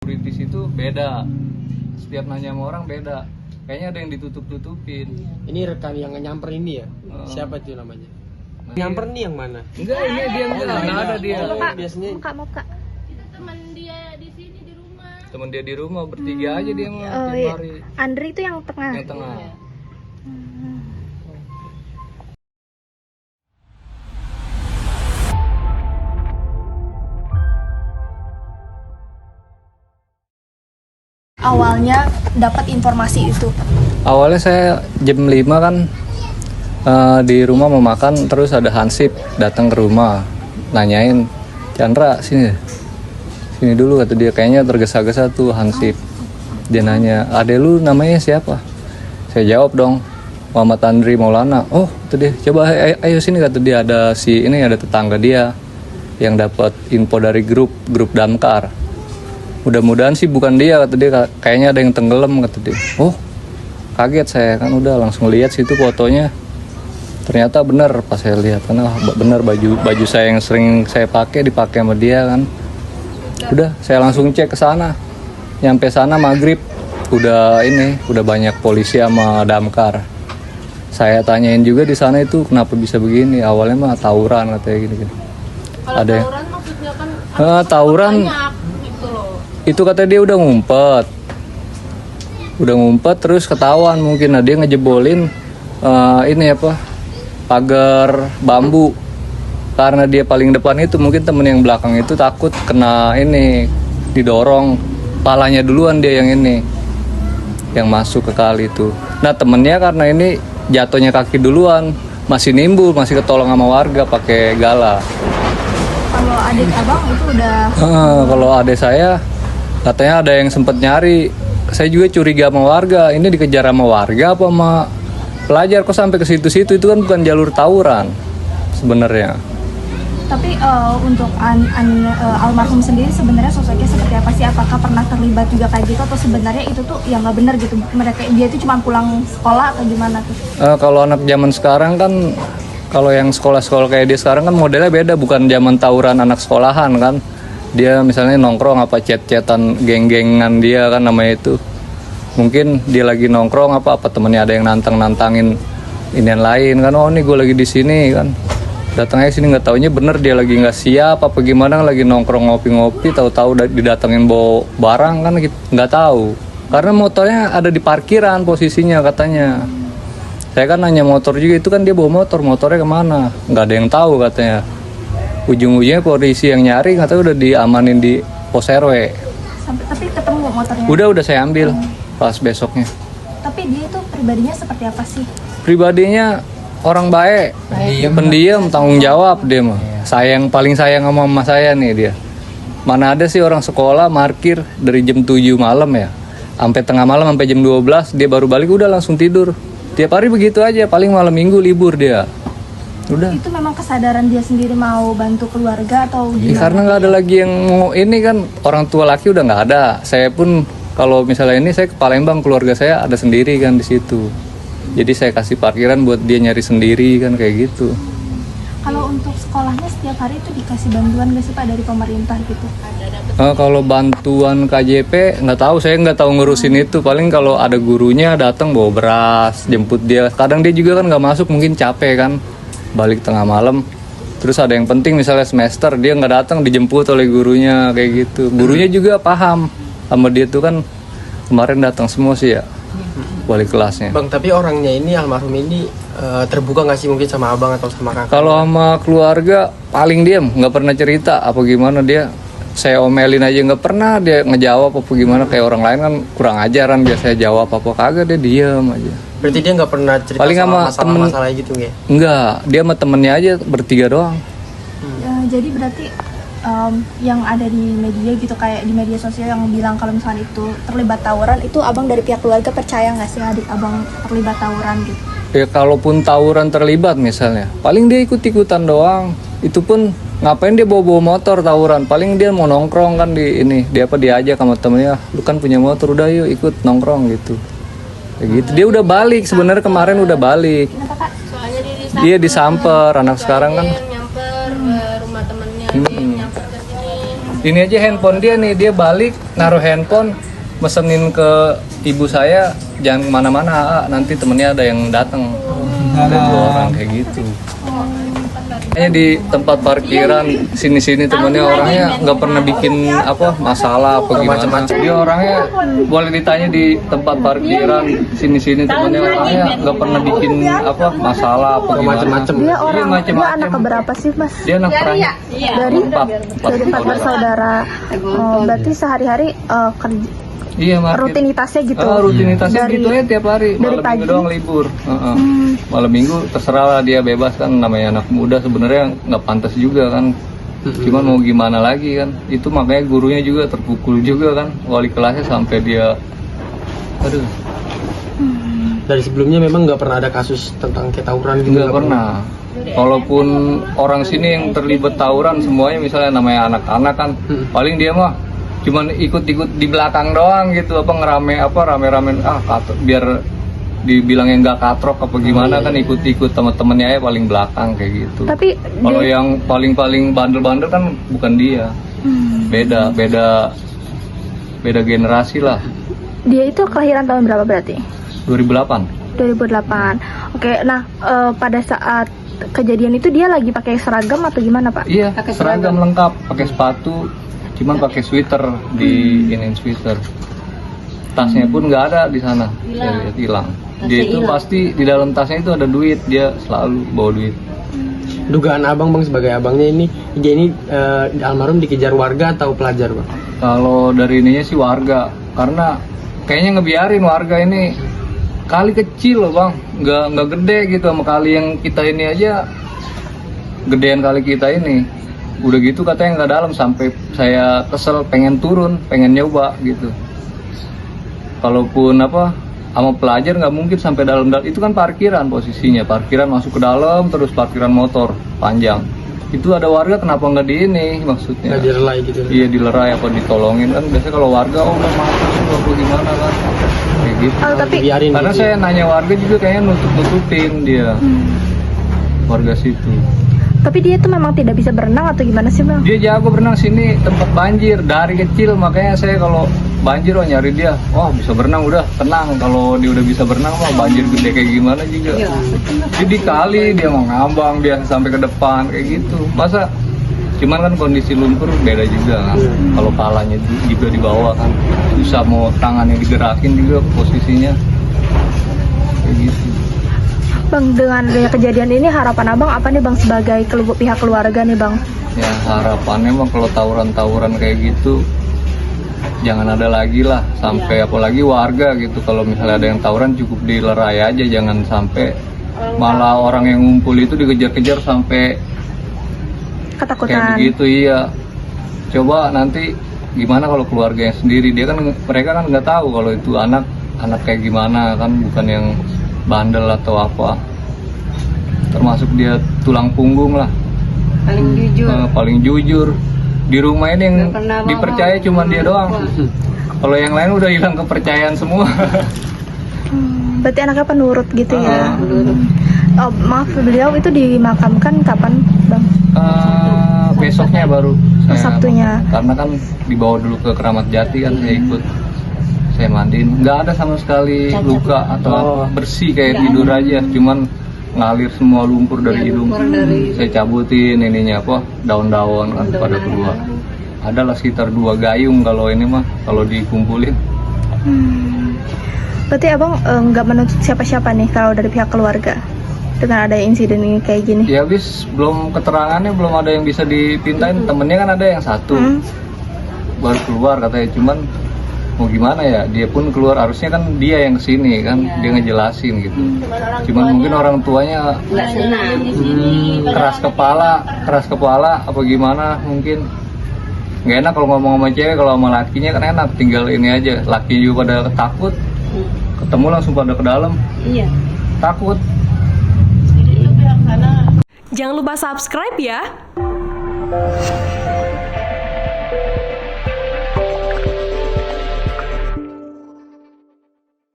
Kritis itu beda, setiap nanya sama orang beda, kayaknya ada yang ditutup-tutupin. Ini rekan yang nyamper ini ya? Siapa itu namanya? Nah, Nyamper nih yang mana? enggak, ini dia enggak ada dia. Biasanya Muka. Itu teman dia di sini di rumah. Temen dia di rumah bertiga aja dia mah Oh, tiap iya. hari. Andri itu yang tengah. Yang tengah. Awalnya dapat informasi itu. Awalnya saya jam 5 kan di rumah mau makan, terus ada Hansip datang ke rumah nanyain, Chandra sini dulu, kata dia. Kayaknya tergesa-gesa tuh Hansip. Dia nanya, adek lu namanya siapa? Saya jawab dong, Muhammad Andri Maulana. Oh, kata dia, coba ayo sini, kata dia. Ada ada tetangga dia yang dapat info dari grup damkar. Mudah-mudahan sih bukan dia, kata dia. Kayaknya ada yang tenggelam, kata dia. Oh, kaget saya kan, udah langsung lihat situ fotonya. Ternyata benar pas saya lihat, karena benar baju saya yang sering saya pakai dipakai sama dia kan. Udah saya langsung cek ke sana. Nyampe sana maghrib udah banyak polisi sama damkar. Saya tanyain juga di sana itu kenapa bisa begini. Awalnya mah tawuran katanya gini. Kalau Ada tawuran maksudnya kan tawuran banyak gitu loh. itu kata dia udah ngumpet terus ketahuan mungkin. Nah, dia ngejebolin pagar bambu. Karena dia paling depan itu, mungkin temen yang belakang itu takut kena didorong, palanya duluan dia yang masuk ke kali itu. Nah, temennya karena ini jatuhnya kaki duluan, masih ketolong sama warga pakai gala. Kalau adik abang itu udah Kalau adik saya katanya ada yang sempet nyari. Saya juga curiga sama warga, ini dikejar sama warga apa sama pelajar, kok sampai ke situ-situ. Itu kan bukan jalur tawuran sebenarnya. tapi untuk almarhum sendiri sebenarnya sosoknya seperti apa sih? Apakah pernah terlibat juga kayak gitu atau sebenarnya itu tuh yang nggak benar gitu? Dia itu cuma pulang sekolah atau gimana tuh? Kalau anak zaman sekarang kan, kalau yang sekolah-sekolah kayak dia sekarang kan modelnya beda, bukan zaman tawuran anak sekolahan kan. Dia misalnya nongkrong apa chat-chatan geng-gengan dia kan namanya itu. Mungkin dia lagi nongkrong apa temennya ada yang nantangin inian lain kan. Oh, nih gue lagi di sini kan. Datangnya sini nggak taunya bener dia lagi nggak siap apa gimana, lagi nongkrong ngopi-ngopi, tahu-tahu didatengin bawa barang kan nggak tahu. Karena motornya ada di parkiran posisinya katanya. Saya kan nanya motor juga, itu kan dia bawa motornya kemana? Nggak ada yang tahu katanya. Ujung-ujungnya polisi yang nyari, katanya udah diamanin di pos RW. Tapi ketemu motornya? Udah saya ambil pas besoknya. Tapi dia itu pribadinya seperti apa sih? Pribadinya orang baik, pendiam, tanggung jawab dia mah. Paling sayang sama mama saya nih dia. Mana ada sih orang sekolah markir dari jam 7 malam ya, sampai tengah malam, sampai jam 12 dia baru balik, udah langsung tidur. Tiap hari begitu aja, paling malam minggu libur dia. Udah. Itu memang kesadaran dia sendiri mau bantu keluarga atau gimana? Karena nggak ada lagi yang mau kan, orang tua laki udah nggak ada. Saya pun kalau misalnya saya ke Palembang, keluarga saya ada sendiri kan di situ. Jadi saya kasih parkiran buat dia nyari sendiri kan, kayak gitu. Kalau untuk sekolahnya setiap hari itu dikasih bantuan nggak sih Pak dari pemerintah gitu? Kalau bantuan KJP nggak tahu, saya nggak tahu ngurusin itu. Paling kalau ada gurunya datang bawa beras, jemput dia. Kadang dia juga kan nggak masuk, mungkin capek kan, balik tengah malam. Terus ada yang penting misalnya semester, dia nggak datang, dijemput oleh gurunya kayak gitu. Gurunya juga paham sama dia tuh kan, kemarin datang semua sih ya, wali kelasnya. Bang, tapi orangnya ini, almarhum ini terbuka nggak sih mungkin sama abang atau sama kakak? Kalau sama keluarga paling diam, nggak pernah cerita apa gimana dia. Saya omelin aja nggak pernah dia ngejawab apa gimana. Kayak orang lain kan kurang ajaran, biasanya jawab apa kagak, dia diam aja. Berarti dia nggak pernah cerita paling sama sama masalah gitu ya? Enggak, dia sama temennya aja bertiga doang. Jadi berarti yang ada di media gitu, kayak di media sosial yang bilang kalau misalnya itu terlibat tawuran, itu abang dari pihak keluarga percaya nggak sih adik abang terlibat tawuran gitu? Ya kalaupun tawuran terlibat misalnya, paling dia ikut-ikutan doang. Itu pun ngapain dia bawa motor tawuran? Paling dia mau nongkrong kan dia diajak sama temennya, lu kan punya motor, udah yuk ikut nongkrong gitu. Kayak gitu. Dia udah balik sebenarnya, kemarin udah balik. Kenapa Kak? Soalnya Dia disamper, anak sekarang kan. nyamper ke rumah temennya, nyamper ke sini. Ini aja handphone dia nih, dia balik naruh handphone, mesenin ke ibu saya jangan kemana-mana, nanti temennya ada yang datang. Ada 2 orang kayak gitu. Kayaknya di tempat parkiran sini-sini temennya orangnya nggak pernah bikin apa masalah apa gimana. Dia orangnya boleh ditanya di tempat parkiran sini-sini temennya orangnya nggak pernah bikin apa masalah apa gimana. Macem-macem. Dia orang, dia macem-macem. anak keberapa sih mas? Dia anak terakhir. Dari Empat bersaudara. Oh, berarti sehari-hari kerja. Iya, Rutinitasnya gitu. Rutinitasnya Dari- gitu ya tiap hari. dari Malam pagi? minggu doang libur. Malam minggu terserah lah dia bebas kan, namanya anak muda sebenarnya nggak pantas juga kan. Cuman mau gimana lagi kan? Itu makanya gurunya juga terpukul juga kan, wali kelasnya sampai dia, aduh, Dari sebelumnya memang nggak pernah ada kasus tentang kayak tawuran gitu. nggak pernah. Kalaupun orang sini yang terlibat tawuran semuanya misalnya namanya anak-anak kan, paling dia mah cuman ikut-ikut di belakang doang gitu, apa rame-rame biar dibilangnya nggak katrok apa gimana kan, ikut-ikut teman-temannya ya paling belakang kayak gitu. Tapi Kalau yang paling bandel-bandel kan bukan dia, beda generasi lah. dia itu kelahiran tahun berapa berarti? 2008. 2008. Oke, nah pada saat kejadian itu dia lagi pakai seragam atau gimana pak? Iya, seragam lengkap, pakai sepatu, cuman pakai sweater di iniin sweater. Tasnya pun nggak ada di sana, hilang. Dia itu pasti di dalam tasnya itu ada duit, dia selalu bawa duit. Dugaan abang sebagai abangnya ini, dia ini almarhum dikejar warga atau pelajar bang? Kalau dari ininya sih warga, karena kayaknya ngebiarin warga ini, kali kecil loh bang, nggak gede gitu sama kali yang kita ini aja, gedean kali kita ini. Udah gitu katanya nggak dalam, sampai saya kesel pengen turun, pengen nyoba gitu. Kalaupun sama pelajar nggak mungkin sampai dalam, itu kan parkiran posisinya, parkiran masuk ke dalam, terus parkiran motor panjang. Itu ada warga kenapa nggak di ini maksudnya? Nggak dilerai gitu. Iya dilerai apa ditolongin kan, biasanya kalau warga udah mati apa gimana kan, kayak gitu. Tapi Biarin Karena gitu. saya nanya warga juga kayaknya nutupin dia, warga situ. Tapi dia tuh memang tidak bisa berenang atau gimana sih bang? Dia jago berenang, sini tempat banjir dari kecil, makanya saya kalau banjir nyari dia, bisa berenang udah tenang. Kalau dia udah bisa berenang mah banjir gede kayak gimana juga. Jadi kali dia mau ngambang biasa sampai ke depan kayak gitu. Masa cuman kan kondisi lumpur beda juga kan. Kalau palanya juga di bawah kan susah, mau tangannya digerakin juga posisinya kayak gitu. Bang, dengan adanya kejadian ini harapan abang apa nih bang sebagai pihak keluarga nih bang? Ya harapannya mah kalau tawuran-tawuran kayak gitu jangan ada lagi lah, sampai apalagi warga gitu. Kalau misalnya ada yang tawuran cukup dilerai aja, jangan sampai malah orang yang ngumpul itu dikejar-kejar sampai kayak Ketakutan. begitu. Iya, coba nanti gimana kalau keluarganya sendiri, mereka kan nggak tahu kalau itu anak kayak gimana kan, bukan yang bandel atau apa, termasuk dia tulang punggung lah, paling jujur di rumah ini. Yang dipercaya cuma dia doang, kalau yang lain udah hilang kepercayaan semua. Berarti anaknya penurut gitu ya? Oh, maaf, beliau itu dimakamkan kapan bang? Besoknya baru Sabtunya. karena kan dibawa dulu ke Keramat Jati kan, saya ikut, saya mandiin, nggak ada sama sekali luka atau apa, bersih kayak tidur aja, cuman ngalir semua lumpur dari hidung. Saya cabutin ininya daun-daun kan pada keluar. Adalah sekitar 2 gayung kalau ini mah, kalau dikumpulin. Berarti abang nggak menuntut siapa-siapa nih kalau dari pihak keluarga dengan ada insiden ini kayak gini? Ya habis belum keterangannya, belum ada yang bisa dipintain. Temennya kan ada yang satu baru keluar katanya, cuman mau gimana ya, dia pun keluar, harusnya kan dia yang kesini kan, dia ngejelasin gitu. Cuman mungkin orang tuanya keras kepala apa gimana, mungkin nggak enak kalau ngomong sama cewek. Kalau sama lakinya kan enak, tinggal ini aja. Laki juga pada takut, ketemu langsung pada ke dalam, takut. Jangan lupa subscribe ya.